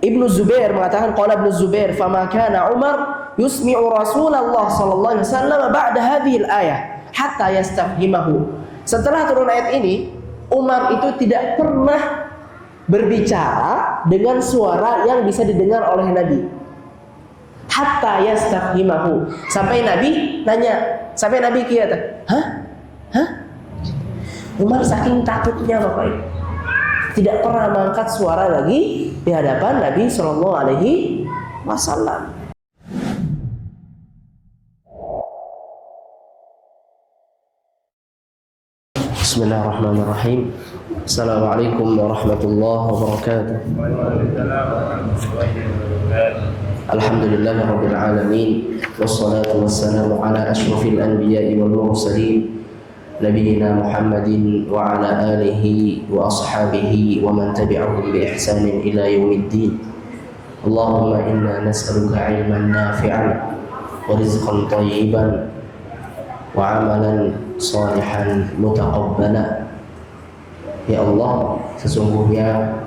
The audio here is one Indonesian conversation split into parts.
Ibnu Zubair mengatakan, qala Ibnu Zubair, "Fama kana Umar yusmi'u Rasulullah sallallahu alaihi wasallam ba'da hadhihi al-ayah hatta yastafhimahu." Setelah turun ayat ini, Umar itu tidak pernah berbicara dengan suara yang bisa didengar oleh Nabi. Hatta yastafhimahu. Sampai Nabi nanya, sampai Nabi kata, "Hah? Hah?" Umar saking takutnya Bapak Ibu, tidak pernah mengangkat suara lagi di hadapan Nabi Shallallahu Alaihi Wasallam. Bismillahirrahmanirrahim. Assalamualaikum warahmatullahi wabarakatuh. Alhamdulillahirabbil alamin, wassalatu wassalamu ala asyrafil anbiya'i wal mursalin, nabiyina Muhammadin wa ala alihi wa ashabihi wa man tabi'ahum bi ihsanin ila yaumiddin. Allahumma inna nas'aluka 'ilman nafi'an wa rizqan thayyiban wa 'amalan salihan mutaqabbala. Ya Allah, sesungguhnya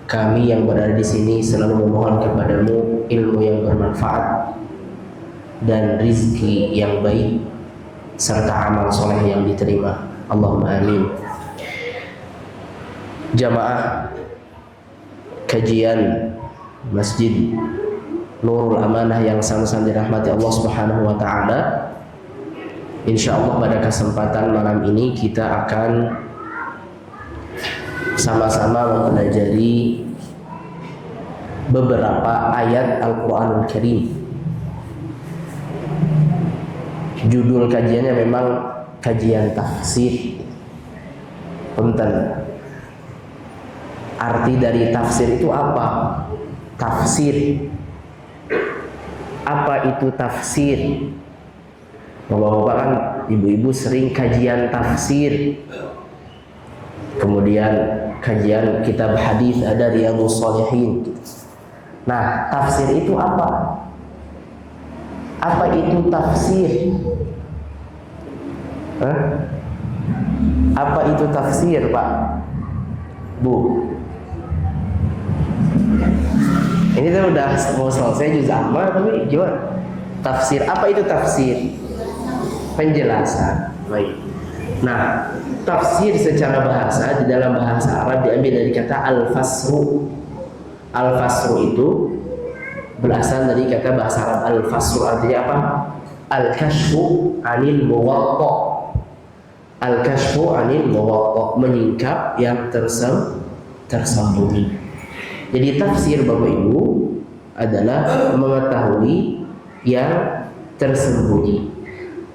kami yang berada di sini selalu memohon kepadamu ilmu yang bermanfaat dan rizki yang baik serta amal soleh yang diterima. Allahumma amin. Jamaah kajian Masjid Nurul Amanah yang sama-sama dirahmati Allah Subhanahu wa taala. Insyaallah pada kesempatan malam ini kita akan sama-sama mempelajari beberapa ayat Al-Qur'anul Karim. Judul kajiannya memang kajian tafsir. Punten. Arti dari tafsir itu apa? Tafsir. Apa itu tafsir? Bapak-bapak kan, ibu-ibu sering kajian tafsir. Kemudian kajian kitab hadis, ada Riyadhus Shalihin. Nah, tafsir itu apa? Apa itu tafsir? Apa itu tafsir, Pak? Bu? Ini tuh udah mau selesai juz amma, tapi gimana? Tafsir, apa itu tafsir? Penjelasan. Baik. Nah, tafsir secara bahasa di dalam bahasa Arab diambil dari kata al-fasru. Al-fasru itu berasal dari kata bahasa Arab al-fasru, artinya apa? Al-kashfu anil muwatta. Al-kashfu anil muwatta, menyingkap yang tersembunyi. Jadi tafsir Bapak Ibu adalah mengetahui yang tersembunyi.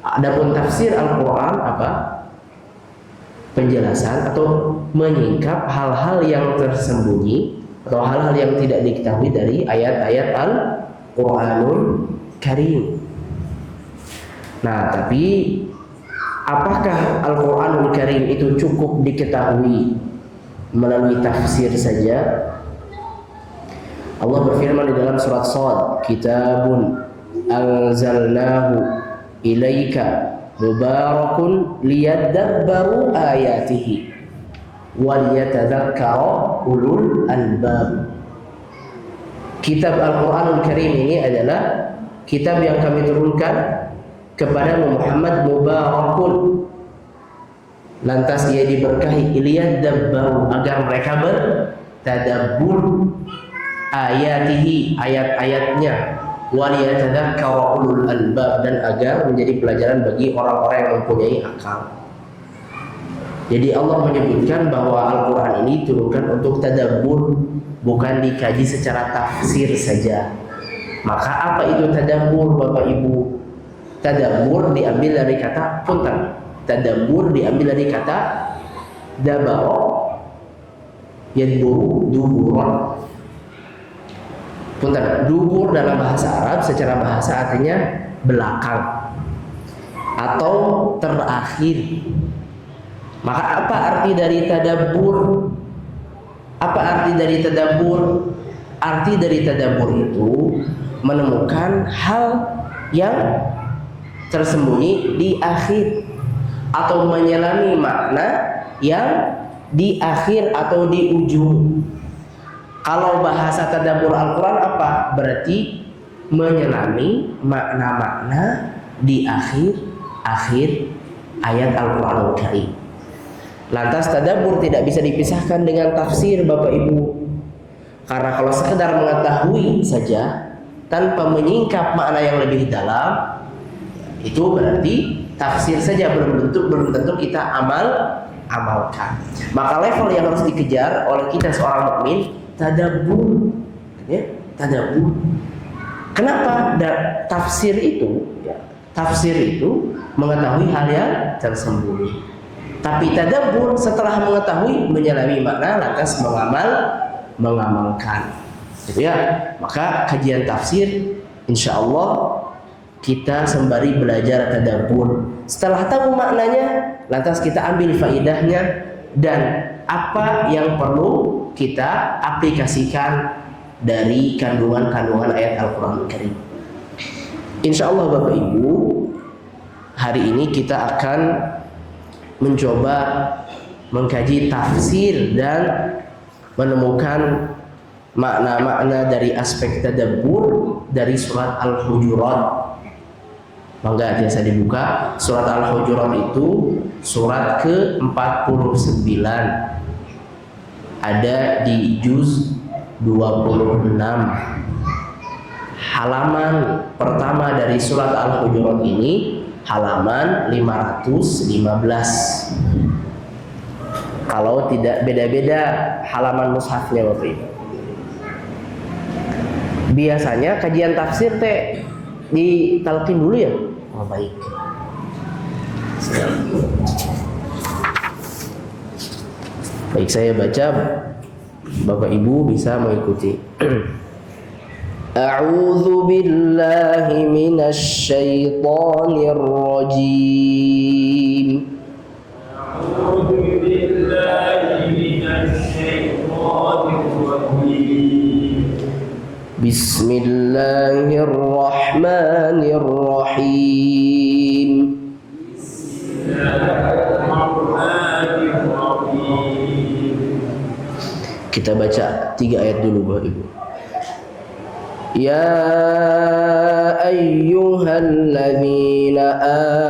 Adapun tafsir Al-Qur'an apa? Penjelasan atau menyingkap hal-hal yang tersembunyi atau hal-hal yang tidak diketahui dari ayat-ayat Al-Qur'anul Karim. Nah, tapi apakah Al-Qur'anul Karim itu cukup diketahui melalui tafsir saja? Allah berfirman di dalam surat Shad, "Kitabun anzalnahu ilaika mubarakun liyadabbaru ayatihi wa liyatadzakkara ulul albab." Kitab Al-Qur'anul Karim ini adalah kitab yang kami turunkan kepada Muhammad, mubarakun, lantas ia diberkahi, liyadabbaru, agar mereka bertadabbur ayatihi, ayat-ayatnya, wa liyatadzakkara ulul albab, dan agar menjadi pelajaran bagi orang-orang yang mempunyai akal. Jadi Allah menyebutkan bahwa Al-Quran ini turunkan untuk tadabbur, bukan dikaji secara tafsir saja. Maka apa itu tadabbur Bapak Ibu? Tadabbur diambil dari kata punten. Tadabbur diambil dari kata dabara yadburu, duburon. Punten, dubur dalam bahasa Arab secara bahasa artinya belakang atau terakhir. Maka apa arti dari tadabbur? Apa arti dari tadabbur? Arti dari tadabbur itu menemukan hal yang tersembunyi di akhir atau menyelami makna yang di akhir atau di ujung. Kalau bahasa tadabbur Al-Quran apa? Berarti menyelami makna-makna di akhir ayat Al-Quranul Karim. Lantas tadabbur tidak bisa dipisahkan dengan tafsir Bapak Ibu. Karena kalau sekedar mengetahui saja tanpa menyingkap makna yang lebih dalam, itu berarti tafsir saja, belum tentu kita amalkan. Maka level yang harus dikejar oleh kita seorang mukmin tadabbur, ya, tadabbur. Kenapa? Tafsir itu mengetahui hal yang tersembunyi. Tapi tadabbur setelah mengetahui menyelami makna lantas mengamalkan. Gitu ya. Maka kajian tafsir insya Allah kita sembari belajar tadabbur. Setelah tahu maknanya, lantas kita ambil faidahnya dan apa yang perlu kita aplikasikan dari kandungan-kandungan ayat Al-Quran Karim. Insya Allah Bapak Ibu, hari ini kita akan mencoba mengkaji tafsir dan menemukan makna-makna dari aspek tadabbur dari surat Al-Hujurat. Mangga biasa dibuka surat Al-Hujurat itu surat ke-49, ada di juz 26. Halaman pertama dari surat Al-Hujurat ini halaman 515. Kalau tidak beda-beda halaman mushafnya Bapak Ibu. Biasanya kajian tafsir teh ditalkin dulu ya. Oh baik. Baik, saya baca, Bapak Ibu bisa mengikuti. A'udzu billahi minasy syaithanir rajim. A'udzu billahi minasy syaithanir rajim. Bismillahirrahmanirrahim. Bismillahirrahmanirrahim. Kita baca 3 ayat dulu Bapak Ibu. Ya ayyuhalladzina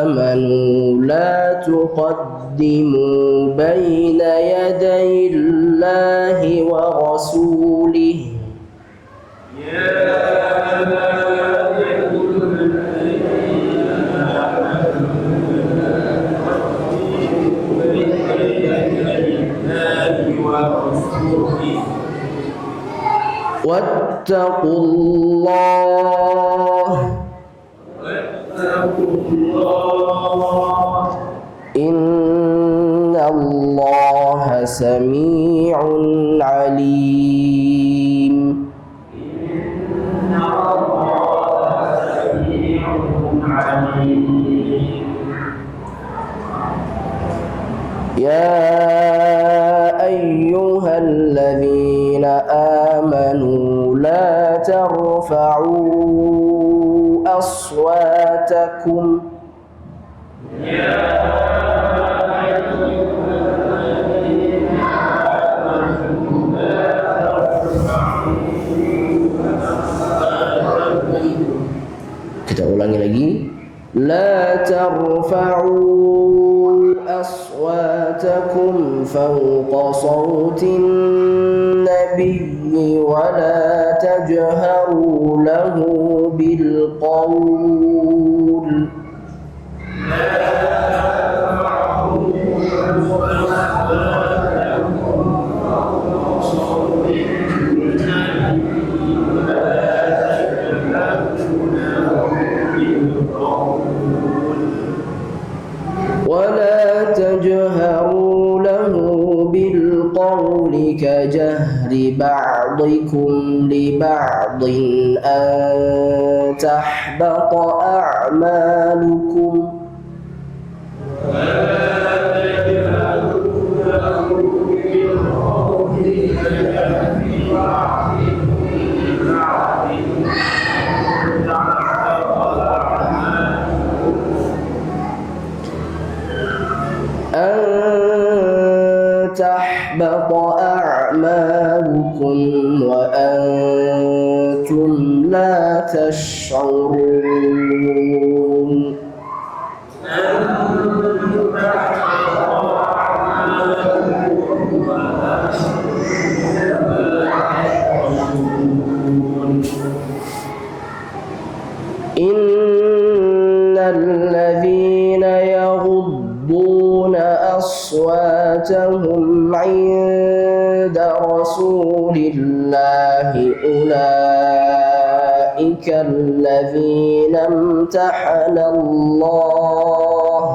amanu la tuqaddimu baina yadayillahi wa rasulih. Wattaqullah innallaha sami'un alim. Ya ayyuhalladzina amanu la tarfa'u aswatakum kita ulangi lagi. La tarfa'u aswatakum fawqa sawtin nabiyyi wa la tajharu lahu bil qawl. ولا تجهروا له بالقول كجهر بعضكم لبعض أن تحبط أعمالكم تحبط أعمالكم وأنتم لا تشعرون إن الذين يغضون أصواتهم عند رسول الله أولئك الذين امتحن الله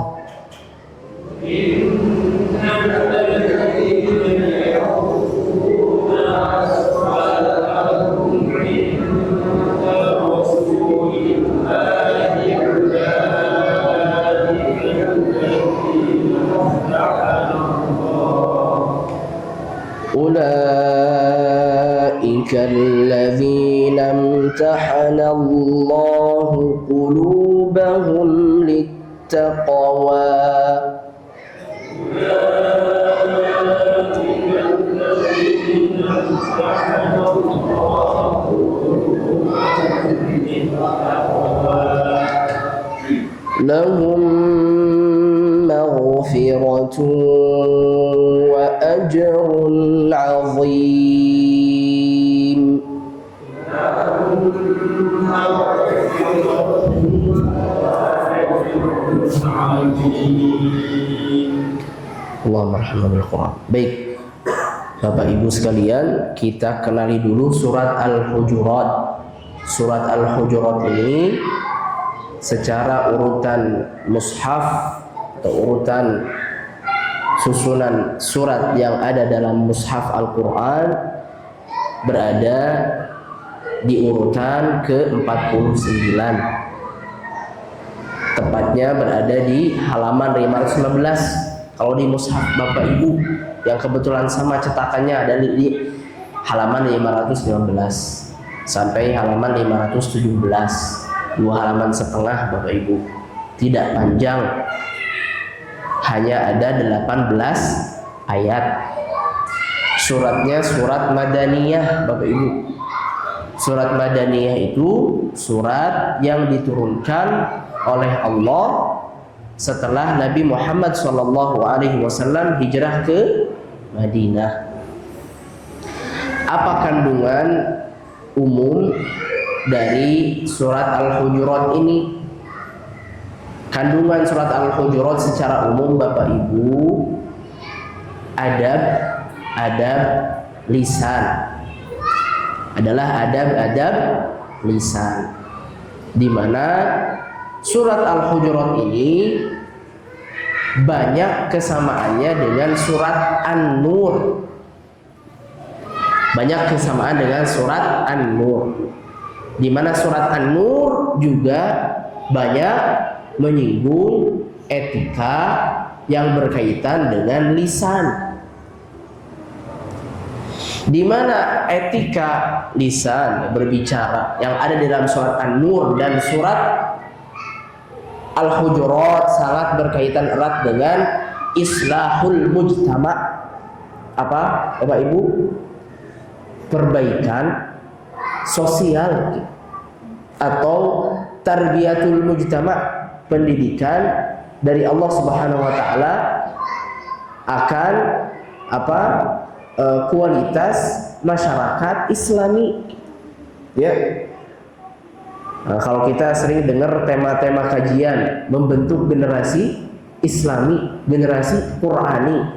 أولئك الذين امتحن الله قلوبهم للتقوى لهم مغفرة وأجر عظيم. Allahumma rahmana bil Quran. Baik, Bapak Ibu sekalian, kita kenali dulu surat Al-Hujurat. Surat Al-Hujurat ini secara urutan mushaf atau urutan susunan surat yang ada dalam mushaf Al-Quran berada di urutan ke-49, tepatnya berada di halaman 519. Kalau di mushaf Bapak Ibu yang kebetulan sama cetakannya ada di halaman 515 sampai halaman 517, 2 halaman setengah Bapak Ibu, tidak panjang, hanya ada 18 ayat. Suratnya surat Madaniyah Bapak Ibu. Surat Madaniyah itu surat yang diturunkan oleh Allah setelah Nabi Muhammad SAW hijrah ke Madinah. Apa kandungan umum dari surat Al-Hujurat ini? Kandungan surat Al-Hujurat secara umum Bapak Ibu, adab lisan adalah adab lisan, di mana surat Al-Hujurat ini banyak kesamaannya dengan surat An-Nur. Banyak kesamaan dengan surat An-Nur, di mana surat An-Nur juga banyak menyinggung etika yang berkaitan dengan lisan, di mana etika lisan berbicara yang ada di dalam surat An-Nur dan surat Al-Hujurat sangat berkaitan erat dengan islahul mujtama. Apa Bapak Ibu? Perbaikan sosial atau tarbiyatul mujtama, pendidikan dari Allah Subhanahu wa taala akan kualitas masyarakat Islami. Ya. Nah, kalau kita sering dengar tema-tema kajian membentuk generasi Islami, generasi Qurani.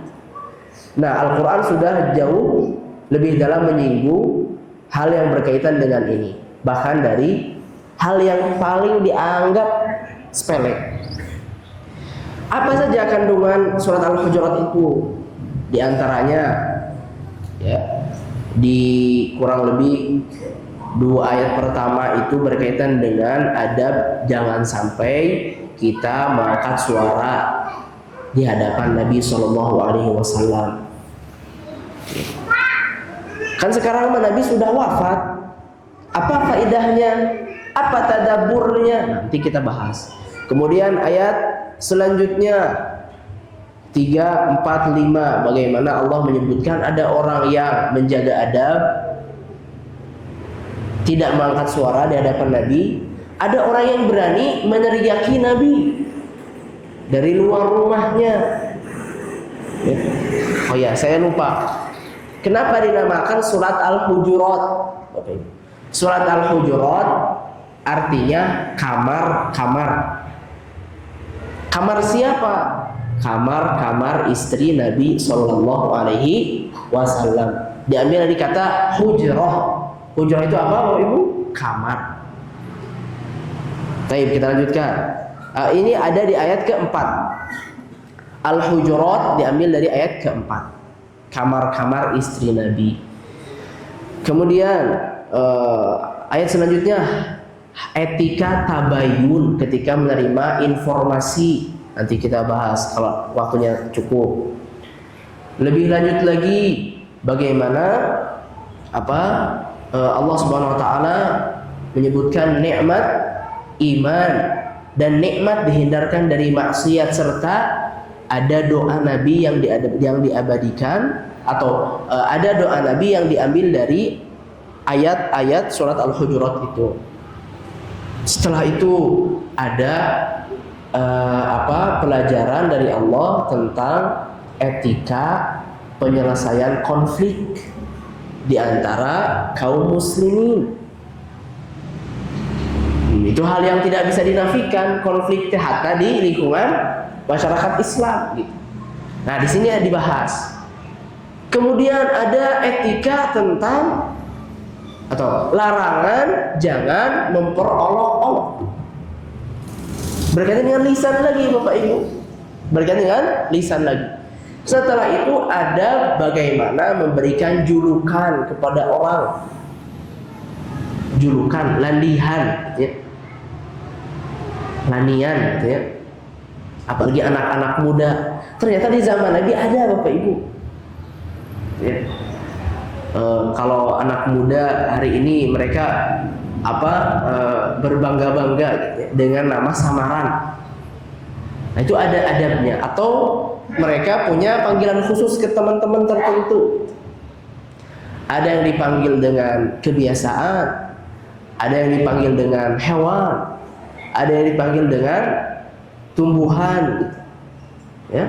Nah, Al-Quran sudah jauh lebih dalam menyinggung hal yang berkaitan dengan ini, bahkan dari hal yang paling dianggap sepele. Apa saja kandungan surat Al-Hujurat itu? Di antaranya ya, di kurang lebih 2 ayat pertama itu berkaitan dengan adab jangan sampai kita mengangkat suara di hadapan Nabi SAW. Kan sekarang Nabi sudah wafat. Apa faedahnya? Apa tadaburnya? Nanti kita bahas. Kemudian ayat selanjutnya 3, 4, 5, bagaimana Allah menyebutkan ada orang yang menjaga adab tidak mengangkat suara di hadapan Nabi. Ada orang yang berani meneriaki Nabi dari luar rumahnya. Ya. Oh ya, saya lupa. Kenapa dinamakan surat Al-Hujurat? Surat Al-Hujurat artinya kamar-kamar. Kamar siapa? Kamar-kamar istri Nabi Sallallahu Alaihi Wasallam. Diambil dari kata hujrah. Hujrah itu apa, Bapak Ibu? Kamar. Baik, kita lanjutkan. Ini ada di ayat keempat. Al-Hujurat diambil dari ayat keempat. Kamar-kamar istri Nabi. Kemudian ayat selanjutnya, etika tabayun ketika menerima informasi. Nanti kita bahas kalau waktunya cukup. Lebih lanjut lagi, bagaimana Allah Subhanahu wa taala menyebutkan nikmat iman dan nikmat dihindarkan dari maksiat, serta ada doa Nabi yang diabadikan, atau ada doa Nabi yang diambil dari ayat-ayat surat Al-Hujurat itu. Setelah itu ada pelajaran dari Allah tentang etika penyelesaian konflik di antara kaum muslimin. Itu hal yang tidak bisa dinafikan, konflik THK di lingkungan masyarakat Islam gitu. Nah, di sini dibahas. Kemudian ada etika tentang atau larangan jangan memperolok-olok. Berkaitan dengan lisan lagi, Bapak Ibu. Berkaitan dengan lisan lagi. Setelah itu ada bagaimana memberikan julukan kepada orang. Julukan, landihan, ya. Lanian, gitu ya. Apalagi anak-anak muda. Ternyata di zaman Nabi ada, Bapak Ibu. Ya. Kalau anak muda hari ini mereka berbangga-bangga gitu ya, dengan nama samaran. Nah, itu ada adabnya. Atau mereka punya panggilan khusus ke teman-teman tertentu. Ada yang dipanggil dengan kebiasaan, ada yang dipanggil dengan hewan, ada yang dipanggil dengan tumbuhan, gitu. Ya.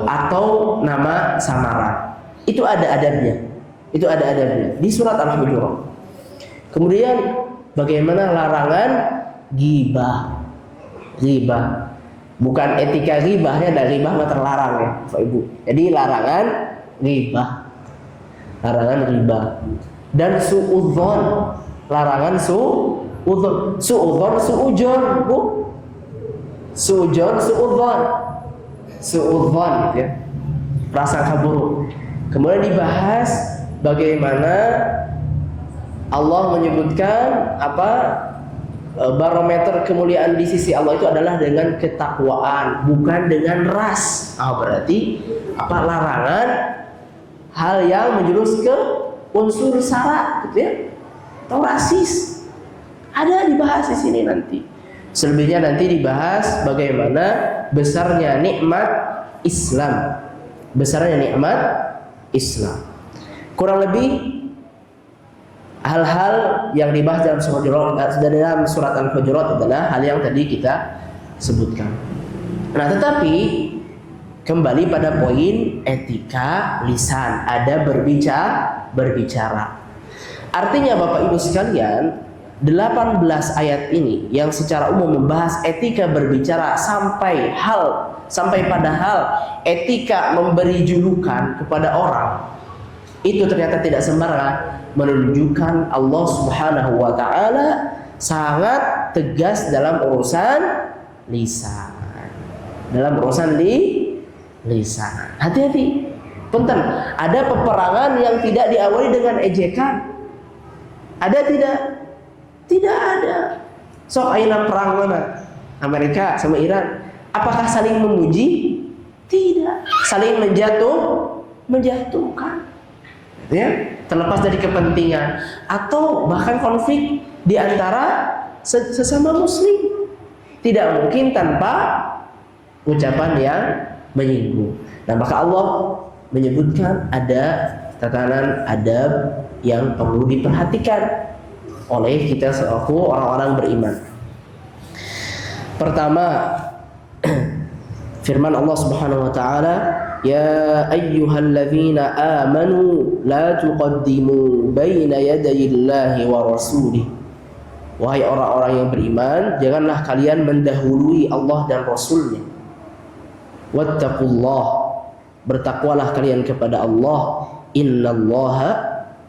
Atau nama samaran. Itu ada adabnya. Itu ada adabnya di surat Al-Hujurat. Kemudian bagaimana larangan ghibah. Ghibah. Bukan etika ghibahnya, dan ghibah mah terlarang ya, Bapak Ibu. Jadi larangan ghibah. Larangan ghibah. Dan suudzon. Larangan suudzon. Suudzon, suujon, Bu. Suujon, suudzon. Suudzon gitu ya. Prasangka buruk. Kemudian dibahas bagaimana Allah menyebutkan barometer kemuliaan di sisi Allah itu adalah dengan ketakwaan, bukan dengan ras. Berarti larangan hal yang menjurus ke unsur sara, gitu ya, atau rasis. Ada dibahas di sini nanti. Selebihnya nanti dibahas bagaimana besarnya nikmat Islam, besarnya nikmat Islam. Kurang lebih hal-hal yang dibahas dalam surat Al-Hujurat adalah hal yang tadi kita sebutkan. Nah, tetapi kembali pada poin etika lisan, ada berbicara. Artinya Bapak Ibu sekalian, 18 ayat ini yang secara umum membahas etika berbicara sampai pada hal etika memberi julukan kepada orang, itu ternyata tidak sembarangan, menunjukkan Allah Subhanahu wa taala sangat tegas dalam urusan lisan. Dalam urusan lisan. Hati-hati. Punten, ada peperangan yang tidak diawali dengan ejekan. Ada tidak? Tidak ada. Sok ayeuna perang mana? Amerika sama Iran. Apakah saling memuji? Tidak. Saling menjatuhkan. Ya, terlepas dari kepentingan atau bahkan konflik di antara sesama muslim. Tidak mungkin tanpa ucapan yang menyinggung. Nah, maka Allah menyebutkan ada tatanan adab yang perlu diperhatikan oleh kita selaku orang-orang beriman. Pertama, firman Allah Subhanahu wa taala, "Ya ayyuhalladzina amanu la tuqaddimu baina yadayillahi wa rasulih." Wahai orang-orang yang beriman, janganlah kalian mendahului Allah dan Rasul-Nya. Wattaqullah, bertakwalah kalian kepada Allah. Innallaha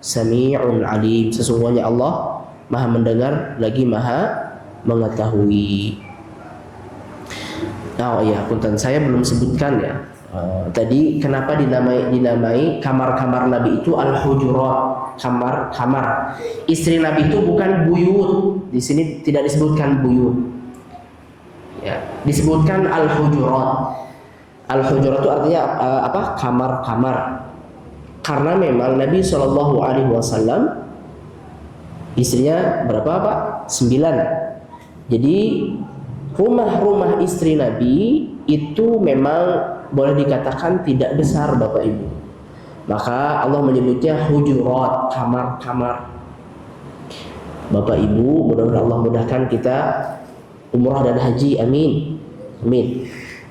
sami'un alim. Sesungguhnya Allah Maha mendengar lagi Maha mengetahui. Oh iya, punten, saya belum sebutkan ya. Tadi kenapa dinamai kamar-kamar Nabi itu al-hujurat, kamar-kamar. Istri Nabi itu bukan buyut. Di sini tidak disebutkan buyut. Ya, disebutkan al-hujurat. Al-hujurat itu artinya apa? Kamar-kamar. Karena memang Nabi Shallallahu alaihi wasallam istrinya berapa, Pak? 9. Jadi rumah-rumah istri Nabi itu memang boleh dikatakan tidak besar, Bapak Ibu. Maka Allah menyebutnya hujurat, kamar-kamar. Bapak Ibu, mudah-mudahan Allah mudahkan kita umrah dan haji, amin. Amin.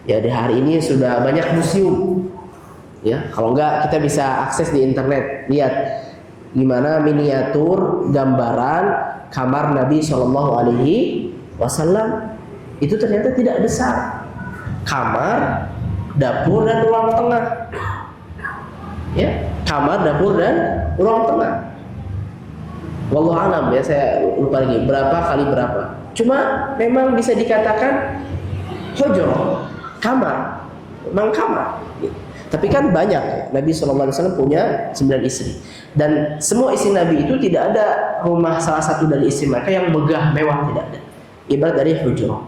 Ya, di hari ini sudah banyak museum. Ya, kalau enggak kita bisa akses di internet, lihat gimana miniatur gambaran kamar Nabi Shallallahu alaihi wasallam. Itu ternyata tidak besar. Kamar, dapur dan ruang tengah. Ya, kamar, dapur dan ruang tengah. Wallahu alam, ya, saya lupa lagi berapa kali berapa. Cuma memang bisa dikatakan hujur, kamar, memang kamar. Tapi kan banyak, Nabi SAW punya 9 istri. Dan semua istri Nabi itu tidak ada rumah salah satu dari istri mereka yang megah, mewah, tidak ada. Ibarat dari hujur.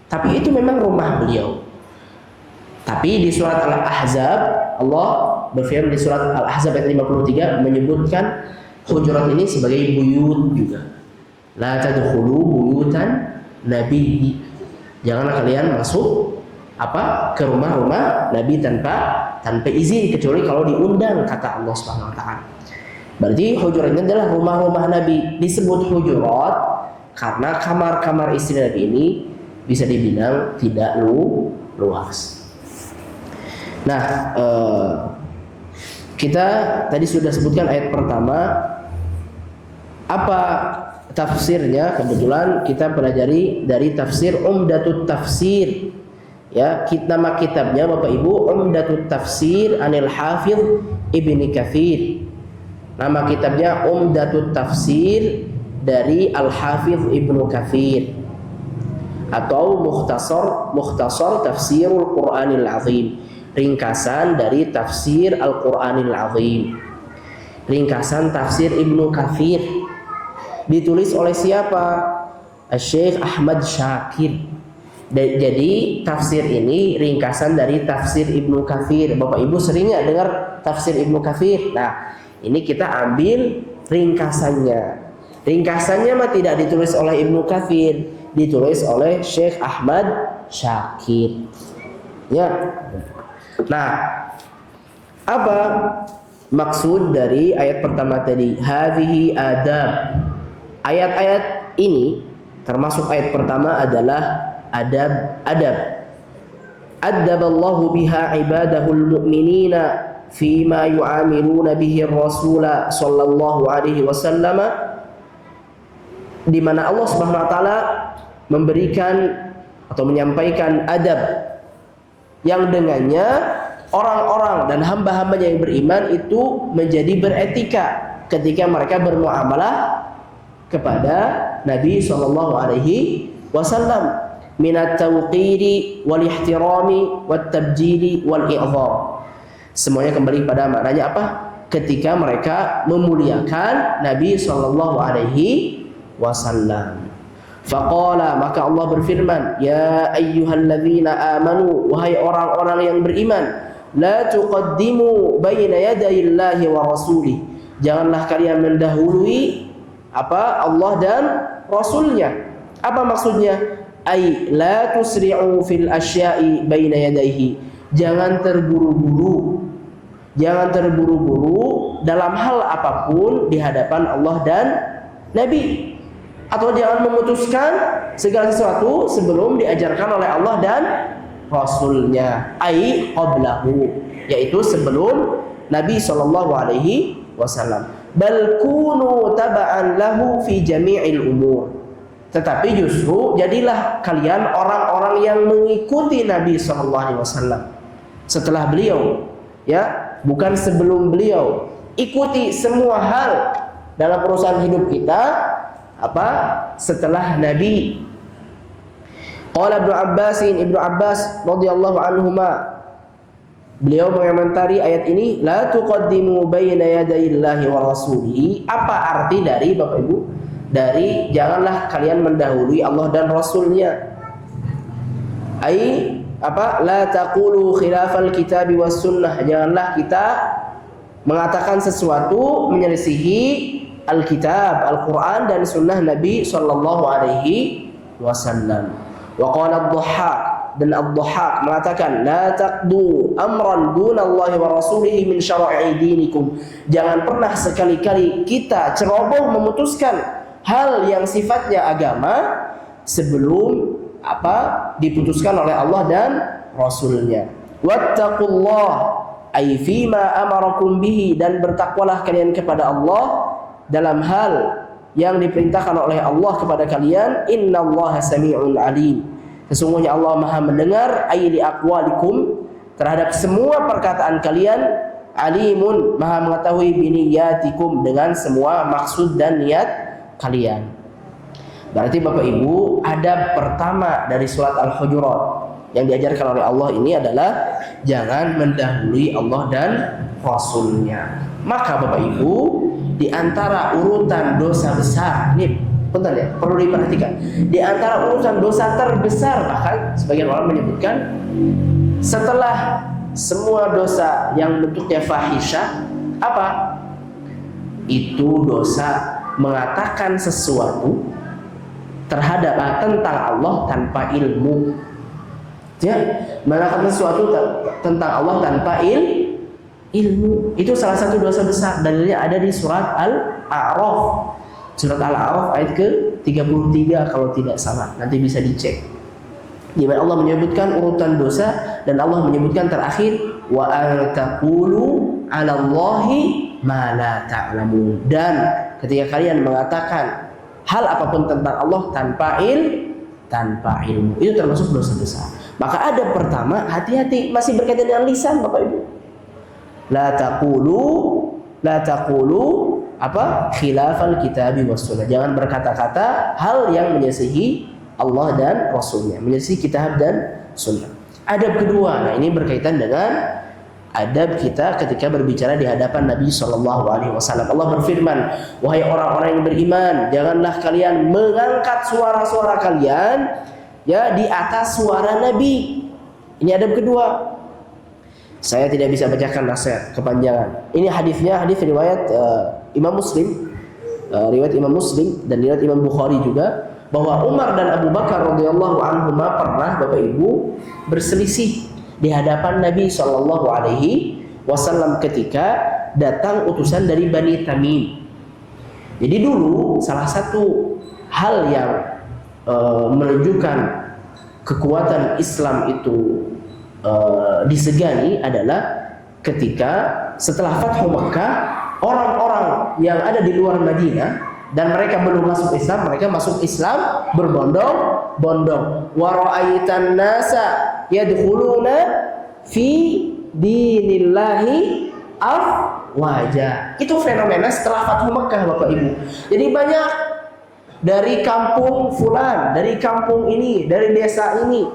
Tapi itu memang rumah beliau. Tapi di surat Al-Ahzab, Allah berfirman di surat Al-Ahzab ayat 53 menyebutkan hujurat ini sebagai buyut juga. La tadkhulu buyutan Nabi. Janganlah kalian masuk ke rumah-rumah Nabi tanpa izin, kecuali kalau diundang, kata Allah Subhanahu wa taala. Berarti hujurat ini adalah rumah-rumah Nabi. Disebut hujurat karena kamar-kamar istri Nabi ini bisa dibilang tidak luas. Nah, kita tadi sudah sebutkan ayat pertama. Apa tafsirnya? Kebetulan kita pelajari dari tafsir Umdatut Tafsir. Ya, nama kitabnya Bapak Ibu Umdatut Tafsir Anil Hafidh Ibni Katsir. Nama kitabnya Umdatut Tafsir dari Al-Hafidh Ibnu Katsir, atau Mukhtasar Tafsirul Qur'anil Azim, ringkasan dari tafsir Al-Qur'anil Azim, ringkasan tafsir Ibnu Katsir. Ditulis oleh siapa? Syekh Ahmad Syakir. Jadi tafsir ini ringkasan dari tafsir Ibnu Katsir. Bapak Ibu sering nggak dengar tafsir Ibnu Katsir? Nah, ini kita ambil ringkasannya. Ringkasannya mah tidak ditulis oleh Ibnu Katsir, ditulis oleh Syekh Ahmad Syakir. Ya. Nah, apa maksud dari ayat pertama tadi? Hadhihi adab. Ayat-ayat ini termasuk ayat pertama adalah adab. Adaballahu biha ibadahul mu'minina fima yu'amiluna bihi ar-rasula sallallahu alaihi wasallam, di mana Allah Subhanahu wa taala memberikan atau menyampaikan adab yang dengannya orang-orang dan hamba-hambanya yang beriman itu menjadi beretika ketika mereka bermuamalah kepada Nabi sallallahu alaihi wasallam, minat tauqiri wal ihtirami wat tabjili wal i'zam. Semuanya kembali pada maknanya apa? Ketika mereka memuliakan Nabi sallallahu alaihi wasallam. Faqala, maka Allah berfirman, ya ayyuhalladzina amanu, wahai orang-orang yang beriman, la tuqaddimu baina yadayillahi wa rasulih, janganlah kalian mendahului Allah dan Rasulnya. Apa maksudnya? Ay la tusri'u fil asya'i baina yadayhi, jangan terburu-buru Jangan terburu-buru dalam hal apapun di hadapan Allah dan Nabi, atau jangan memutuskan segala sesuatu sebelum diajarkan oleh Allah dan Rasulnya, ai qablahu, yaitu sebelum Nabi Shallallahu Alaihi Wasallam. Bal kunu taba'an lahu fi jami'il umur. Tetapi justru jadilah kalian orang-orang yang mengikuti Nabi Shallallahu Alaihi Wasallam setelah beliau, ya, bukan sebelum beliau. Ikuti semua hal dalam urusan hidup kita setelah Nabi. Qala Ibnu Abbas radhiyallahu anhuma, beliau mengomentari ayat ini, la tuqaddimu baina yadayillahi wa rasulihi. Apa arti dari Bapak Ibu? Dari janganlah kalian mendahului Allah dan Rasulnya. La taqulu khilafal kitabi was sunnah. Janganlah kita mengatakan sesuatu menyelisihi Alkitab, Al-Quran dan sunnah Nabi Sallallahu Alaihi Wasallam. Wa qala ad-Dhahhak, dan ad-Dhahhak mengatakan, la taqdu amran dunallahi wa rasulihi min syara'i dinikum. Jangan pernah sekali-kali kita ceroboh memutuskan hal yang sifatnya agama sebelum diputuskan oleh Allah dan Rasulnya. Wattaqullah ay fima amarakum bihi, dan bertakwalah kalian kepada Allah dalam hal yang diperintahkan oleh Allah kepada kalian. Innallaha sami'un alim. Sesungguhnya Allah Maha mendengar, ay li aqwalikum, terhadap semua perkataan kalian. Alimun, Maha mengetahui biniyatikum, dengan semua maksud dan niat kalian. Berarti Bapak Ibu, adab pertama dari surat Al-Hujurat yang diajarkan oleh Allah ini adalah jangan mendahului Allah dan Rasulnya. Maka Bapak Ibu, di antara urutan dosa besar, ini bentar ya, perlu diperhatikan. Di antara urutan dosa terbesar, bahkan sebagian orang menyebutkan setelah semua dosa yang bentuknya fahisyah, itu dosa mengatakan sesuatu terhadap tentang Allah tanpa ilmu. Ya, mengatakan sesuatu tentang Allah tanpa ilmu, itu salah satu dosa besar. Dalilnya ada di surat Al-A'raf. Surat Al-A'raf ayat ke-33 kalau tidak salah. Nanti bisa dicek. Di mana Allah menyebutkan urutan dosa dan Allah menyebutkan terakhir wa an taqulu 'alallahi ma la ta'lamun. Dan ketika kalian mengatakan hal apapun tentang Allah tanpa ilmu, itu termasuk dosa besar. Maka ada pertama, hati-hati, masih berkaitan dengan lisan Bapak Ibu. La taqulu khilafal kitabi was sunnah. Jangan berkata-kata hal yang menyelisihi Allah dan Rasulnya, menyelisihi kitab dan sunnah. Adab kedua, nah ini berkaitan dengan adab kita ketika berbicara di hadapan Nabi Shallallahu Alaihi Wasallam. Allah berfirman, wahai orang-orang yang beriman, janganlah kalian mengangkat suara-suara kalian ya di atas suara Nabi. Ini adab kedua. Saya tidak bisa bacakan nasihat kepanjangan. Ini hadisnya, hadis riwayat Imam Muslim, riwayat Imam Muslim dan riwayat Imam Bukhari juga, bahwa Umar dan Abu Bakar radhiyallahu anhuma pernah Bapak Ibu berselisih di hadapan Nabi Shallallahu Alaihi Wasallam ketika datang utusan dari Bani Tamim. Jadi dulu salah satu hal yang menunjukkan kekuatan Islam itu disegani adalah ketika setelah Fathu Makkah, orang-orang yang ada di luar Madinah dan mereka belum masuk Islam, mereka masuk Islam berbondong-bondong. Wa ra'aitan nasa yadkhuluna fi dinillahi afwaja. Itu fenomena setelah Fathu Makkah Bapak Ibu. Jadi banyak dari kampung fulan, dari kampung ini, dari desa ini,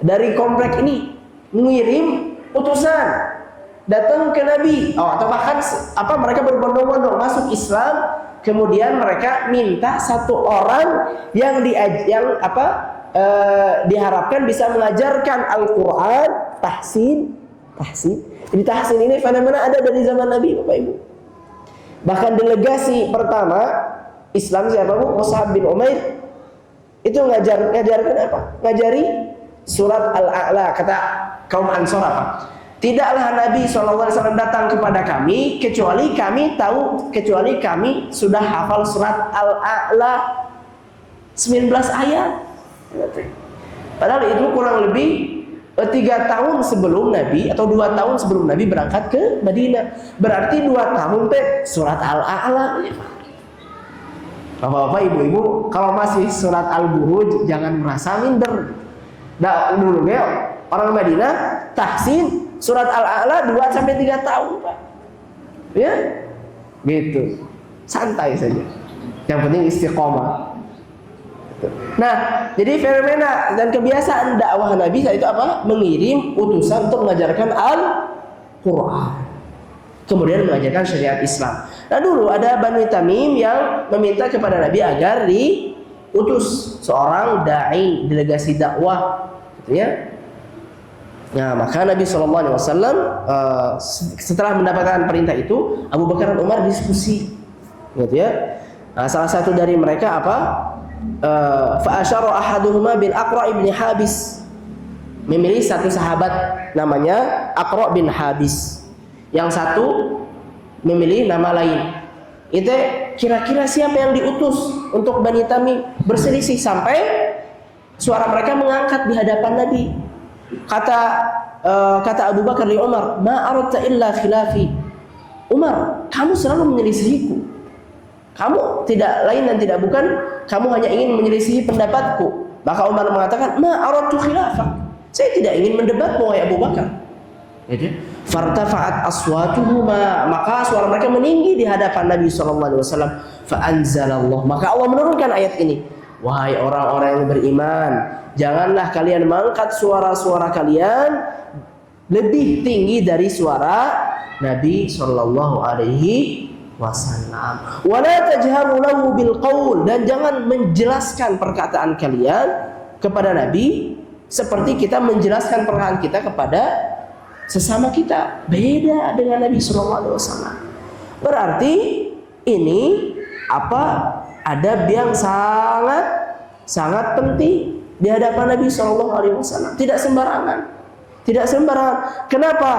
dari komplek ini mengirim utusan datang ke Nabi, atau bahkan mereka berbondong-bondong masuk Islam. Kemudian mereka minta satu orang yang diharapkan bisa mengajarkan Al-Quran, tahsin. Jadi tahsin ini fenomena ada dari zaman Nabi Bapak Ibu. Bahkan delegasi pertama Islam siapa Bu? Mus'ab bin Umair itu ngajarkan apa? Ngajari surat Al-A'la. Kata kaum Ansor apa? Tidaklah Nabi SAW datang kepada kami kecuali kami sudah hafal surat Al-A'la 19 ayat. Padahal itu kurang lebih 3 tahun sebelum Nabi atau 2 tahun sebelum Nabi berangkat ke Madinah. Berarti 2 tahun surat Al-A'la. Bapak-bapak, ibu-ibu, kalau masih surat Al-Buruj jangan merasa minder. Dulu orang Madinah tahsin surat Al-A'la 2 sampai 3 tahun, Pak. Ya? Gitu. Santai saja. Yang penting istiqomah. Nah, jadi fenomena dan kebiasaan dakwah Nabi saat itu apa? Mengirim utusan untuk mengajarkan Al-Qur'an. Kemudian mengajarkan syariat Islam. Nah, dulu ada Banu Tamim yang meminta kepada Nabi agar diutus seorang dai, delegasi dakwah, gitu ya. Nah, maka Nabi SAW setelah mendapatkan perintah itu, Abu Bakar dan Umar diskusi, gitu ya. Nah, salah satu dari mereka apa? Fa'asyara ahaduhuma bil Aqra' ibn Habis. Memilih satu sahabat namanya Aqra' bin Habis. Yang satu memilih nama lain. Itu kira-kira siapa yang diutus untuk Bani Tamim? Berselisih sampai suara mereka mengangkat di hadapan Nabi. Kata Abu Bakar li Umar, "Ma aradta illa khilafi." Umar, kamu selalu menyelisihiku. Kamu tidak lain dan tidak bukan, kamu hanya ingin menyelisihi pendapatku. Maka Umar mengatakan, "Ma aradtu khilafak." Saya tidak ingin mendebatmu, wahai Abu Bakar. Fartafa'at aswatuhuma, maka suara mereka meninggi di hadapan Nabi SAW. Fa'anzalallah, maka Allah menurunkan ayat ini. Wahai orang-orang yang beriman, janganlah kalian mengangkat suara-suara kalian lebih tinggi dari suara Nabi Shallallahu Alaihi Wasallam. Wala tajharu lahu bil qaul, dan jangan menjelaskan perkataan kalian kepada Nabi seperti kita menjelaskan perkataan kita kepada sesama kita. Beda dengan Nabi Shallallahu Alaihi Wasallam. Berarti ini adab yang sangat penting di hadapan Nabi Shallallahu Alaihi Wasallam. Tidak sembarangan. Kenapa?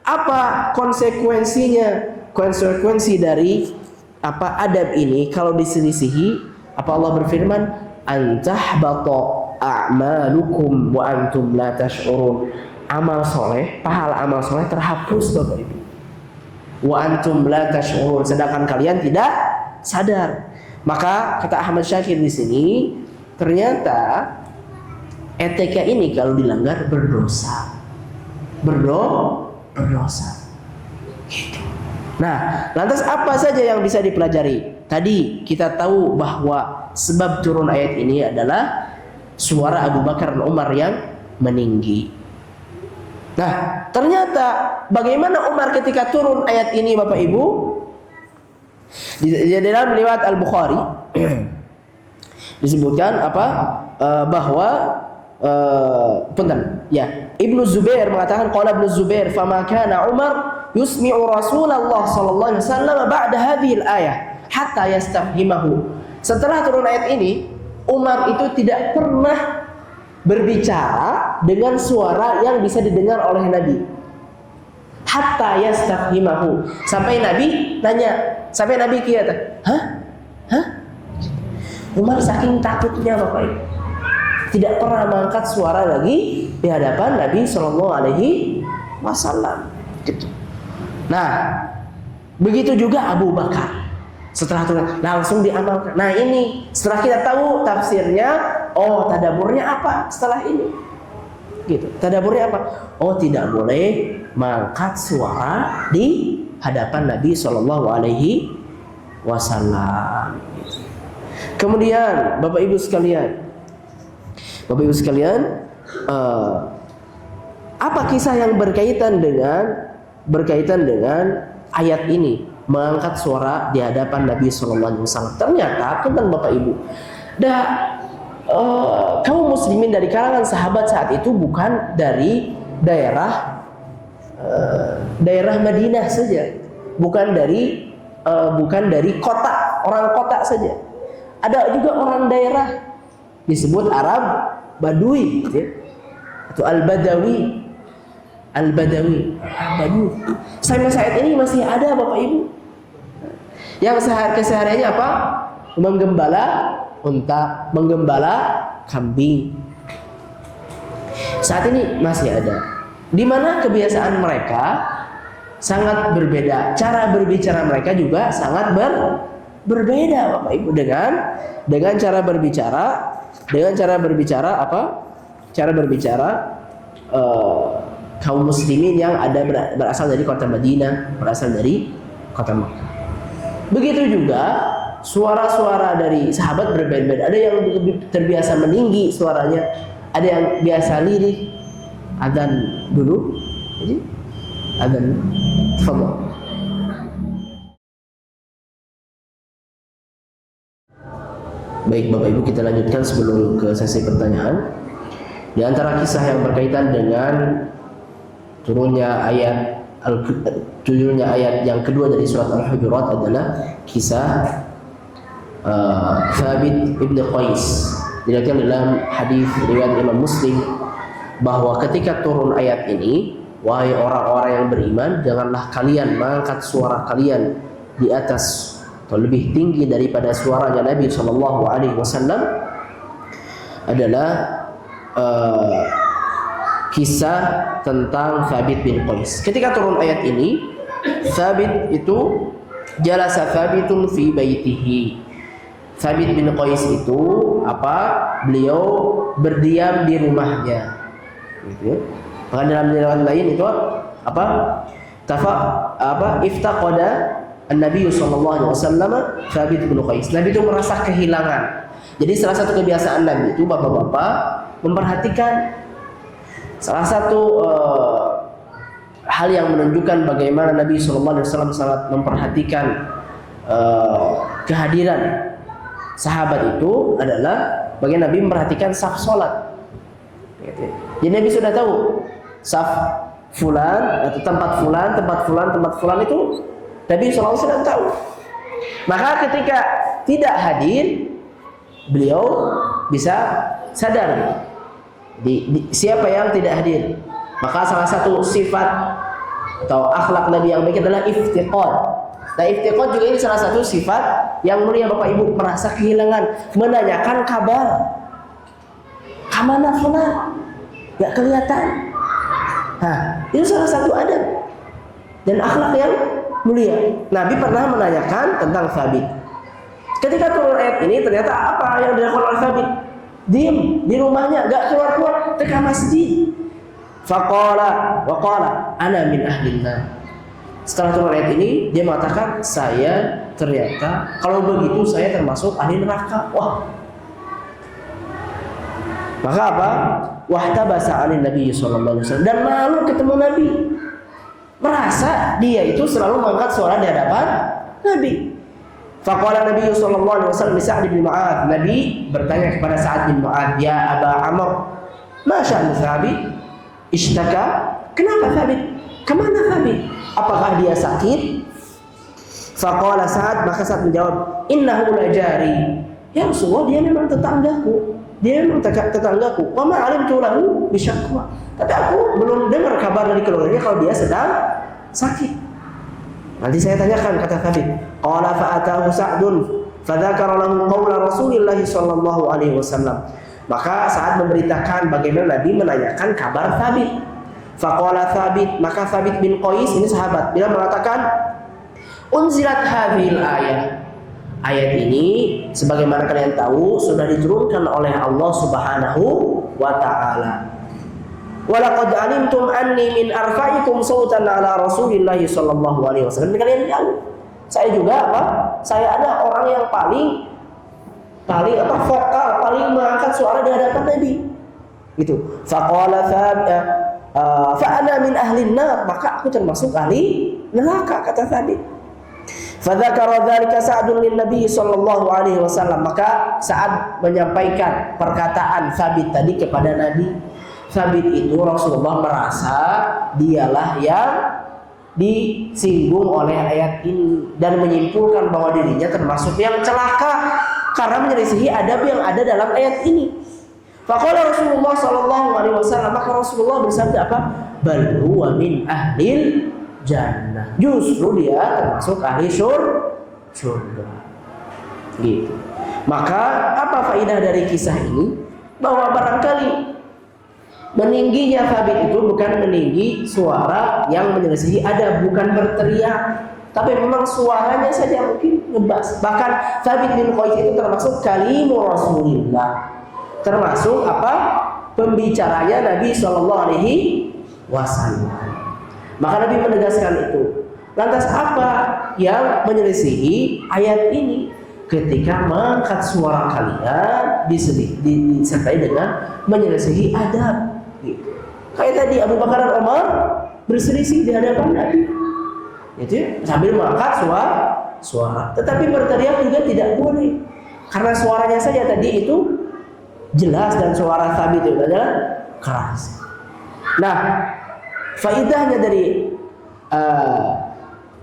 Apa konsekuensinya? Konsekuensi dari adab ini kalau diselisihi? Allah berfirman, "Antahbata a'malukum wa antum la tash'urun." Pahala amal soleh terhapus, Bapak Ibu. Wa antum la tash'urun, sedangkan kalian tidak sadar. Maka kata Ahmad Syakir di sini, ternyata etika ini kalau dilanggar berdosa. Berdosa. Gitu. Nah, lantas apa saja yang bisa dipelajari? Tadi kita tahu bahwa sebab turun ayat ini adalah suara Abu Bakar dan Umar yang meninggi. Nah, ternyata bagaimana Umar ketika turun ayat ini, Bapak Ibu? Di dalam riwayat Al-Bukhari disebutkan bahwa Ibnu Zubair mengatakan, qala Ibnu Zubair, "Fama kana Umar yusmi'u Rasulullah sallallahu alaihi wasallam ba'da hadhihi al-ayah hatta yastafhimahu." Setelah turun ayat ini, Umar itu tidak pernah berbicara dengan suara yang bisa didengar oleh Nabi. Hatta yastafhimahu, sampai Nabi nanya, sampai Nabi kata, "Hah?" Umar saking takutnya, Bapak Ibu, tidak pernah mengangkat suara lagi di hadapan Nabi Shallallahu Alaihi Wasallam. Gitu. Nah, begitu juga Abu Bakar. Setelah itu langsung diamalkan. Nah, ini setelah kita tahu tafsirnya, tadaburnya apa setelah ini? Gitu. Tadaburnya apa? Tidak boleh mengangkat suara di hadapan Nabi Shallallahu Alaihi Wasallam. Kemudian, Bapak Ibu sekalian, apa kisah yang berkaitan dengan ayat ini, mengangkat suara di hadapan Nabi Sallallahu Alaihi Wasallam? Ternyata, tentang Bapak Ibu, kaum muslimin dari kalangan sahabat saat itu bukan dari daerah Madinah saja, bukan dari kota, orang kota saja. Ada juga orang daerah disebut Arab Badui, atau Al-Badawi. Al-Badawi. Sampai saat ini masih ada Bapak Ibu yang kesehariannya apa? Menggembala unta, menggembala kambing. Saat ini masih ada. Di mana kebiasaan mereka sangat berbeda. Cara berbicara mereka juga sangat berbeda Bapak Ibu dengan cara berbicara apa? Cara berbicara kaum muslimin yang ada berasal dari kota Madinah, berasal dari kota Makkah. Begitu juga suara-suara dari sahabat berbeda-beda. Ada yang terbiasa meninggi suaranya, ada yang biasa lirik. Adzan dulu. Jadi adzan. Tafadhol. Baik Bapak Ibu, kita lanjutkan sebelum ke sesi pertanyaan. Di antara kisah yang berkaitan dengan turunnya ayat yang kedua dari surat Al-Hujurat adalah kisah Thabit ibn Qais. Diriwayatkan dalam hadis riwayat Imam Muslim bahwa ketika turun ayat ini, wahai orang-orang yang beriman, janganlah kalian mengangkat suara kalian di atas atau lebih tinggi daripada suaranya Nabi Shallallahu Alaihi Wasallam, adalah kisah tentang Thabit bin Qais. Ketika turun ayat ini, Thabit itu jalasa Thabitun fi baitihi. Thabit bin Qais itu beliau berdiam di rumahnya. Gitu ya. Maka dalam riwayat lain itu iftaqada an-nabiy sallallahu alaihi wasallam Thabit bin Qais. Nabi itu merasa kehilangan. Jadi salah satu kebiasaan Nabi itu bapak-bapak memperhatikan salah satu hal yang menunjukkan bagaimana Nabi sallallahu alaihi wasallam sangat memperhatikan kehadiran sahabat itu adalah bagaimana Nabi memperhatikan saf salat. Jadi Nabi sudah tahu saf fulan atau tempat fulan itu Nabi sallallahu alaihi wasallam tahu. Maka ketika tidak hadir, beliau bisa sadar siapa yang tidak hadir. Maka salah satu sifat atau akhlak Nabi yang baik adalah iftiqad. Nah, iftiqad juga ini salah satu sifat yang mulia Bapak Ibu, merasa kehilangan, menanyakan kabar. Kemana fulan? Gak kelihatan. Nah, itu salah satu adab dan akhlak yang mulia. Nabi pernah menanyakan tentang Thabit. Ketika turun ayat ini, ternyata apa yang dilakukan oleh Thabit? Diam di rumahnya, gak keluar-keluar, ke masjid. Faqala ana min ahlinna. Setelah turun ayat ini, dia mengatakan, saya ternyata kalau begitu saya termasuk ahli neraka. Wah. Maka apa? Wahtabasa alin Nabi sallallahu alaihi wasallam, dan malu ketemu Nabi. Merasa dia itu selalu mengangkat suara di hadapan Nabi. Faqala Nabi sallallahu alaihi wasallam li Sa'd bin Mu'adz. Nabi bertanya kepada Sa'd bin Mu'adz, "Ya Aba Amr, ma sya'nu Thabit? Ishtaka?" Kenapa Thabit? Kemana Thabit? Apakah dia sakit? Faqala Sa'd, maka Sa'd menjawab, "Innahu la jari." Ya Rasulullah, dia memang tetanggaku. Dia memang tetanggaku. Wa ma 'alimtu lahu bi syakwa. Tapi aku belum dengar kabar dari keluarganya kalau dia sedang sakit. Nanti saya tanyakan, kata Thabit. Qala fa'atahu Sa'dun fadzakara lahu qaula Rasulillah sallallahu alaihi wasallam. Maka saat memberitakan bagaimana Nabi menanyakan kabar Thabit. Faqala Thabit, maka Thabit bin Qais ini sahabat, dia mengatakan, unzilat hadhil ayah. Ayat ini sebagaimana kalian tahu sudah diturunkan oleh Allah Subhanahu wa taala. Walaqad alimtum anni min arfa'ikum sautan ala Rasulillah sallallahu alaihi wasallam. Kalian tahu, saya juga saya ada orang yang paling vokal, paling mengangkat suara di hadapan Nabi. Gitu. Faqala fa ana min ahli nar, maka aku termasuk ahli neraka, kata Thabit. Fadzakara dzalika Sa'dun lin Nabi sallallahu alaihi wasallam, maka Sa'ad menyampaikan perkataan Thabit tadi kepada Nabi. Thabit itu Rasulullah merasa dialah yang disinggung oleh ayat ini dan menyimpulkan bahwa dirinya termasuk yang celaka karena menyelisihi adab yang ada dalam ayat ini. Faqala Rasulullah sallallahu alaihi wasallam, maka Rasulullah bersabda apa? Bal huwa min ahlil jannah. Justru dia termasuk ahli surga. Gitu. Maka apa faedah dari kisah ini? Bahwa barangkali meningginya Thabit itu bukan meninggi suara yang menyelisihi adab, bukan berteriak, tapi memang suaranya saja mungkin ngebas. Bahkan Thabit bin Qais itu termasuk kalimu Rasulillah, termasuk apa? Pembicaranya Nabi Shallallahu Alaihi Wasallam. Maka Nabi menegaskan itu. Lantas apa yang menyelisihi ayat ini? Ketika mengangkat suara kalian disertai dengan menyelisihi adab. Gitu. Kayak tadi Abu Bakar dan Umar berselisih di hadapan Nabi. Itu sambil mengangkat suara. Tetapi berteriak juga tidak boleh. Karena suaranya saja tadi itu jelas dan suara Thabit itu adalah keras. Nah, faedahnya dari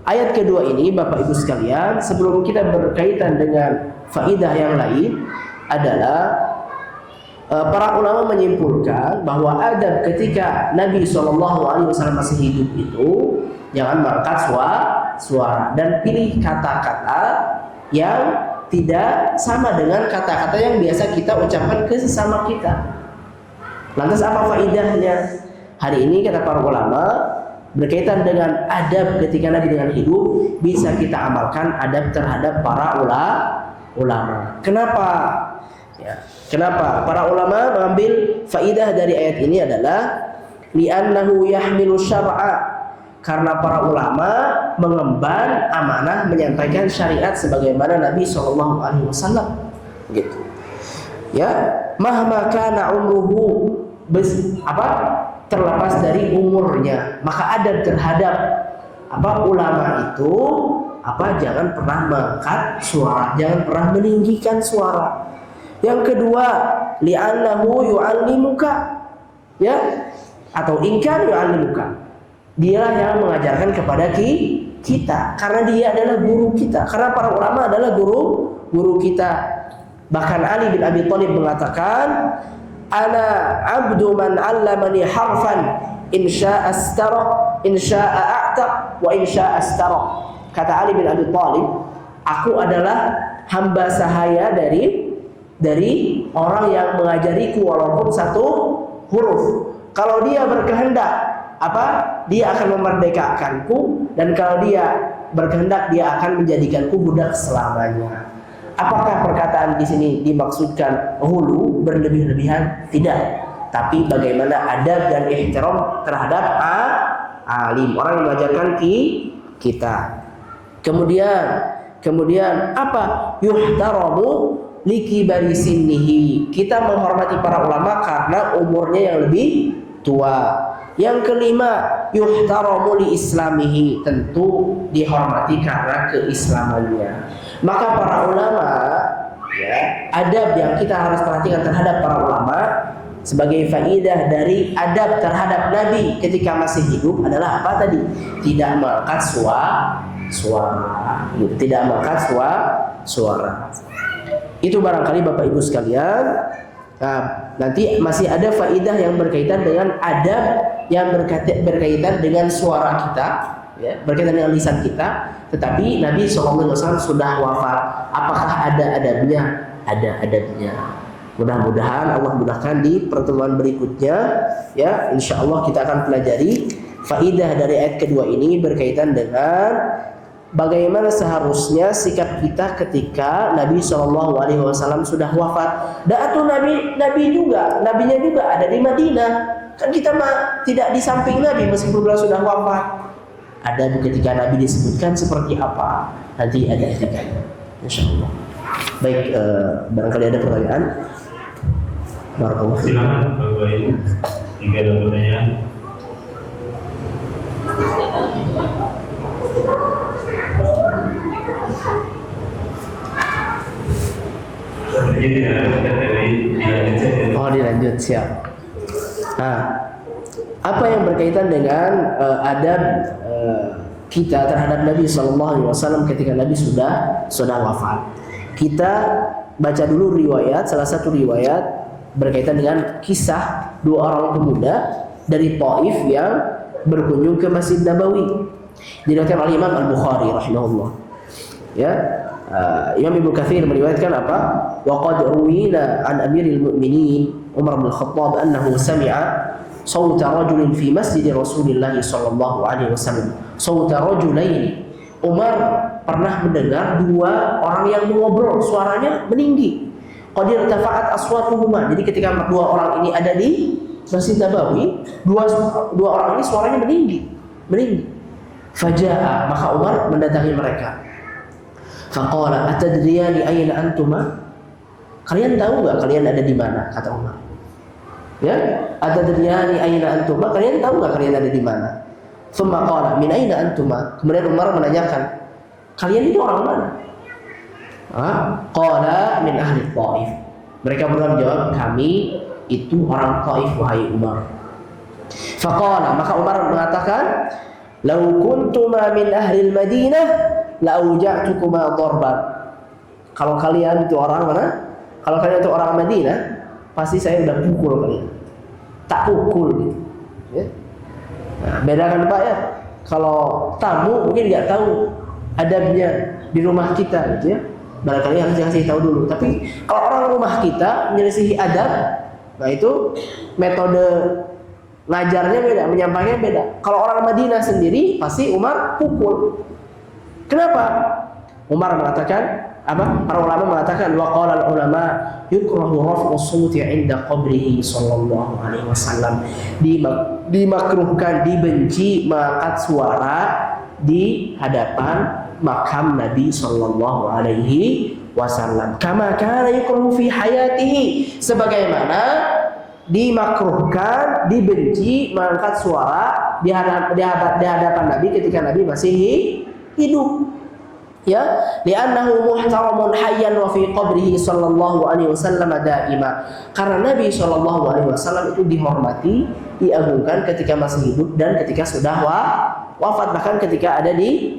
ayat kedua ini, Bapak Ibu sekalian, sebelum kita berkaitan dengan faedah yang lain adalah para ulama menyimpulkan bahwa adab ketika Nabi SAW masih hidup itu jangan mengangkat suara dan pilih kata-kata yang tidak sama dengan kata-kata yang biasa kita ucapkan ke sesama kita. Lantas apa faedahnya? Hari ini kata para ulama berkaitan dengan adab ketika Nabi dengan hidup, bisa kita amalkan adab terhadap para ulama. Kenapa? Ya, kenapa? Para ulama mengambil faedah dari ayat ini adalah li'annahu yahmilu syar'a, karena para ulama mengemban amanah menyampaikan syariat sebagaimana Nabi SAW. Gitu. Ya, mahma kana umruhu terlepas dari umurnya, maka adab terhadap ulama itu jangan pernah mengangkat suara, jangan pernah meninggikan suara. Yang kedua, li'annahu yu'allimuka, ya, atau ingkar yu'allimuka, dialah yang mengajarkan kepada kita, karena dia adalah guru kita, karena para ulama adalah guru kita. Bahkan Ali bin Abi Thalib mengatakan, ana abdu man 'allamani harfan in syaa'a astara in syaa'a a'taq wa in syaa'a astara. Kata Ali bin Abi Thalib, aku adalah hamba sahaya dari orang yang mengajariku walaupun satu huruf. Kalau dia berkehendak dia akan memerdekakanku, dan kalau dia berkehendak dia akan menjadikanku budak selamanya. Apakah perkataan di sini dimaksudkan hulu, berlebih-lebihan? Tidak. Tapi bagaimana adab dan ihtiram terhadap alim, orang yang mengajarkan kita. Kemudian apa? Yuhtaramu likibari sinnihi. Kita menghormati para ulama karena umurnya yang lebih tua. Yang kelima, yuhtaramu li islamihi, tentu dihormati karena keislamannya. Maka para ulama, ya, adab yang kita harus perhatikan terhadap para ulama sebagai faedah dari adab terhadap Nabi ketika masih hidup adalah apa tadi? Tidak mengangkat suara, tidak mengangkat suara. Itu barangkali Bapak Ibu sekalian. Nah, nanti masih ada faedah yang berkaitan dengan adab yang berkaitan dengan suara kita, ya, berkaitan dengan lisan kita. Tetapi Nabi SAW sudah wafat. Apakah ada adabnya? Ada adabnya. Mudah-mudahan Allah mudahkan di pertemuan berikutnya, ya, insya Allah kita akan pelajari faedah dari ayat kedua ini berkaitan dengan bagaimana seharusnya sikap kita ketika Nabi SAW sudah wafat. Dan itu nabinya juga ada di Madinah. Kan kita tidak di samping Nabi meskipun beliau sudah wafat. Ada ketika Nabi disebutkan seperti apa, nanti ada etikanya, insyaallah. Baik, barangkali ada pertanyaan. Barakallahu. Silakan Bapak Ibu, jika ada pertanyaan. Dilanjut, siap. Nah, apa yang berkaitan dengan adab kita terhadap Nabi SAW ketika Nabi sudah wafat? Kita baca dulu riwayat, salah satu riwayat berkaitan dengan kisah dua orang pemuda dari Taif yang berkunjung ke Masjid Nabawi. Diriwayatkan oleh Imam Al-Bukhari rahimahullah. Ya, Imam Ibnu Katsir meriwayatkan apa? Wa qad ruwina an Amiril Mu'minin Umar bin Khattab annahu sami'a sauta rajulin fi masjid Rasulillah sallallahu alaihi wasallam. Sauta rajulain. Umar pernah mendengar dua orang yang mengobrol, suaranya meninggi. Qad irtafa'at aswatuhuma. Jadi ketika dua orang ini ada di Masjid Nabawi, dua orang ini suaranya meninggi. Faja'a, maka Umar mendatangi mereka. Faqala atadriyani ayna antuma? Kalian tahu enggak kalian ada di mana? Kata Umar. Ya, atadriyani ayna antuma? Kalian tahu enggak kalian ada di mana? Tsumma qala min ayna antuma? Kemudian Umar menanyakan, kalian itu orang mana? Qala min ahli Taif. Mereka berdua menjawab, kami itu orang Taif wahai Umar. Faqala, maka Umar mengatakan, "Lau kuntuma min ahli Madinah la auja'tukuma darban." Kalau kalian itu orang mana? Kalau kalian itu orang Madinah, pasti saya udah pukul kalian. Tak pukul gitu. Ya. Nah, bedakan Pak ya. Kalau tamu mungkin nggak tahu adabnya di rumah kita gitu ya. Barangkali harus dikasih tahu dulu. Tapi kalau orang rumah kita menyelisihi adab, nah itu metode ngajarnya beda, menyampaikannya beda. Kalau orang Madinah sendiri pasti Umar pukul. Kenapa? Umar mengatakan apa? Para ulama mengatakan wa qala ulama yukrahu raf'u sawti 'inda qabrihi sallallahu alaihi wasallam. Dimakruhkan, dibenci mengangkat suara di hadapan makam Nabi sallallahu alaihi wasallam. Kama kana yukrahu fi hayatihi, sebagaimana dimakruhkan, dibenci mengangkat suara di hadapan Nabi ketika Nabi masih hidup. Ya, li'annahu muhtaramun hayyan wa fi qabrihi sallallahu alaihi wasallam daima. Karena Nabi sallallahu alaihi wasallam itu dihormati, diagungkan ketika masih hidup dan ketika sudah wafat, bahkan ketika ada di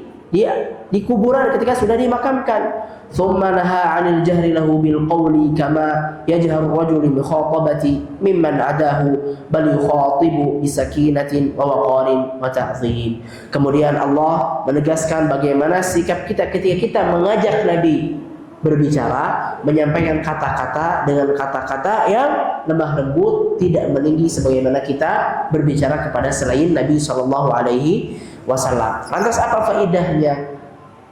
kuburan, ketika sudah dimakamkan. Thumma naha 'anil jahri lahu bil qawli kama yajharu rajulu bi khatabati mimman adahu bal yukhatibu bi sakinatin wa waqarin wa ta'zim. Kemudian Allah menegaskan bagaimana sikap kita ketika kita mengajak Nabi berbicara, menyampaikan kata-kata dengan kata-kata yang lemah lembut, tidak meninggi sebagaimana kita berbicara kepada selain Nabi sallallahu alaihi wasallam. Lantas apa faedahnya?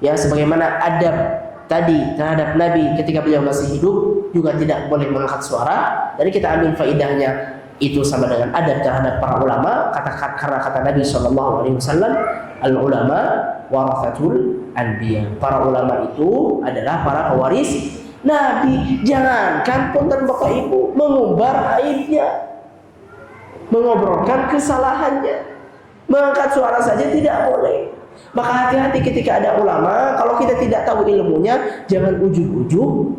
Ya, sebagaimana adab tadi terhadap Nabi ketika beliau masih hidup juga tidak boleh mengangkat suara. Jadi kita ambil faedahnya itu sama dengan adab terhadap para ulama. Karena kata Nabi sallallahu alaihi wasallam, al ulama warathatul anbiya. Para ulama itu adalah para pewaris Nabi. Jangankan punten Bapak Ibu mengumbar aibnya, mengobrolkan kesalahannya, mengangkat suara saja tidak boleh. Maka hati-hati ketika ada ulama, kalau kita tidak tahu ilmunya, jangan ujug-ujug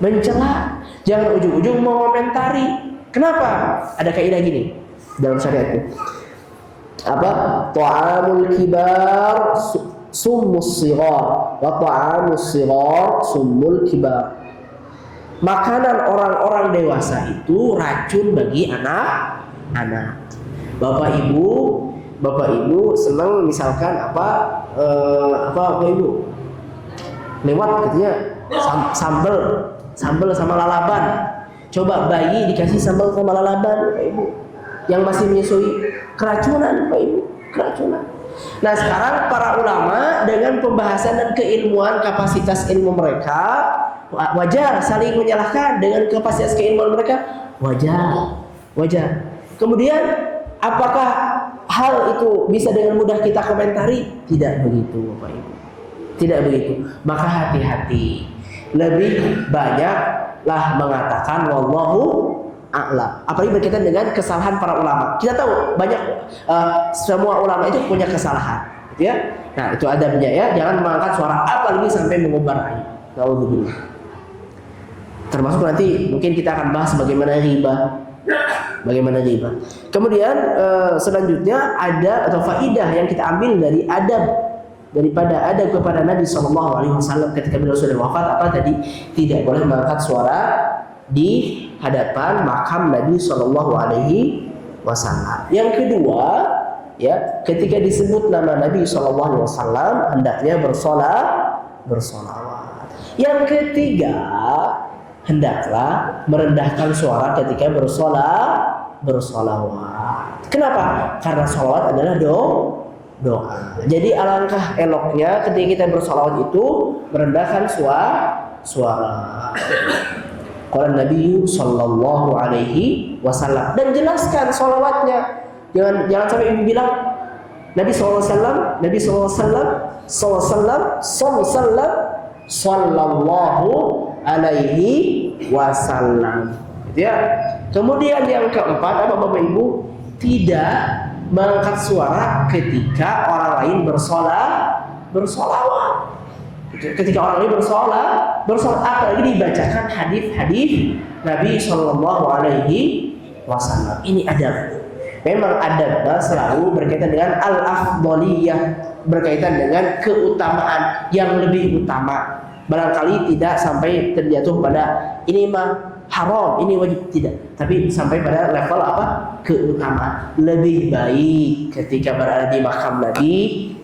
mencela, jangan ujug-ujug mengomentari. Kenapa? Ada kaidah gini dalam syariat itu. Apa? Ta'amul kibar summus shighar wa ta'amus shighar summul kibar. Makanan orang-orang dewasa itu racun bagi anak-anak. Bapak Ibu senang misalkan apa Ibu lewat katanya sambal sama lalaban. Coba bayi dikasih sambal sama lalaban, Bapak Ibu, yang masih menyusui, keracunan, Bapak Ibu, keracunan. Nah, sekarang para ulama dengan pembahasan dan keilmuan kapasitas ilmu mereka, wajar saling menyalahkan dengan kapasitas keilmuan mereka, wajar. Kemudian apakah hal itu bisa dengan mudah kita komentari? Tidak begitu, Bapak Ibu. Tidak begitu. Maka hati-hati. Lebih banyaklah mengatakan wallahu a'lam. Apalagi berkaitan dengan kesalahan para ulama. Kita tahu banyak semua ulama itu punya kesalahan, gitu ya. Nah, itu adabnya ya. Jangan mengangkat suara apalagi sampai mengumbar aib. Nauzubillah. Termasuk nanti mungkin kita akan bahas bagaimana riba. Kemudian selanjutnya ada atau faidah yang kita ambil dari adab, daripada adab kepada Nabi sallallahu alaihi wasallam ketika beliau sudah wafat, apa tadi? Tidak boleh mengangkat suara di hadapan makam Nabi Shallallahu Alaihi Wasallam. Yang kedua, ya, ketika disebut nama Nabi Shallallahu Alaihi Wasallam hendaknya bersolawat. Yang ketiga, hendaklah merendahkan suara ketika bersolawat. Kenapa? Karena solawat adalah doa. Jadi alangkah eloknya ketika kita bersolawat itu merendahkan suara. Qala Nabi Sallallahu Alaihi Wasallam, dan jelaskan solawatnya. Jangan sampai ibu bilang Nabi SAW, Nabi SAW, Sallallahu Alaihi Wasallam. Ya. Kemudian yang keempat, apa Bapak Ibu? Tidak mengangkat suara ketika orang lain bersolawat. Ketika orang lain bersolawat, apalagi dibacakan hadis-hadis Nabi Shallallahu Alaihi Wasallam. Ini adab. Memang adab selalu berkaitan dengan al-afdhaliyah, berkaitan dengan keutamaan yang lebih utama. Barangkali tidak sampai terjatuh pada ini mah haram, ini wajib, tidak. Tapi sampai pada level apa? Keutamaan. Lebih baik ketika berada di makam Nabi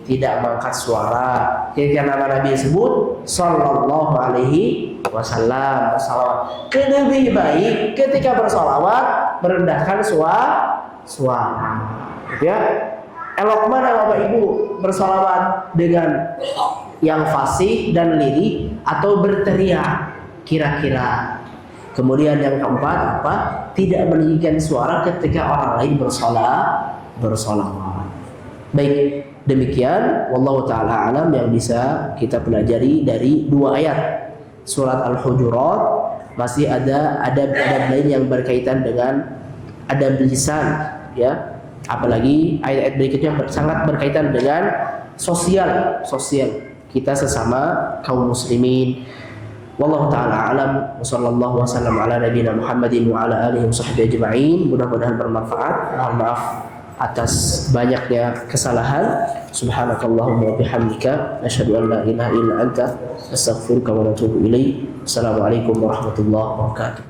tidak mengangkat suara. Ketika nama Nabi disebut Sallallahu Alaihi Wasallam, bersalawat. Lebih baik ketika bersalawat merendahkan suara. Ya. Elok mana Bapak Ibu bersalawat dengan yang fasih dan lirih atau berteriak kira-kira. Kemudian yang keempat apa? Tidak meninggikan suara ketika orang lain bersolawat. Baik, demikian wallahu taala alam yang bisa kita pelajari dari dua ayat surat Al-Hujurat. Masih ada adab-adab lain yang berkaitan dengan adab lisan, ya. Apalagi ayat-ayat berikutnya sangat berkaitan dengan sosial kita sesama kaum muslimin. Wallahu taala alam, wa sallallahu wasallam ala nabiyina Muhammadin wa ala alihi washabbihi ajma'in. Mudah-mudahan bermanfaat. Mohon maaf atas banyaknya kesalahan. Subhanakallahumma wa bihamdika asyhadu an la ilaha illa anta astaghfiruka wa atubu ilaik. Assalamualaikum warahmatullahi wabarakatuh.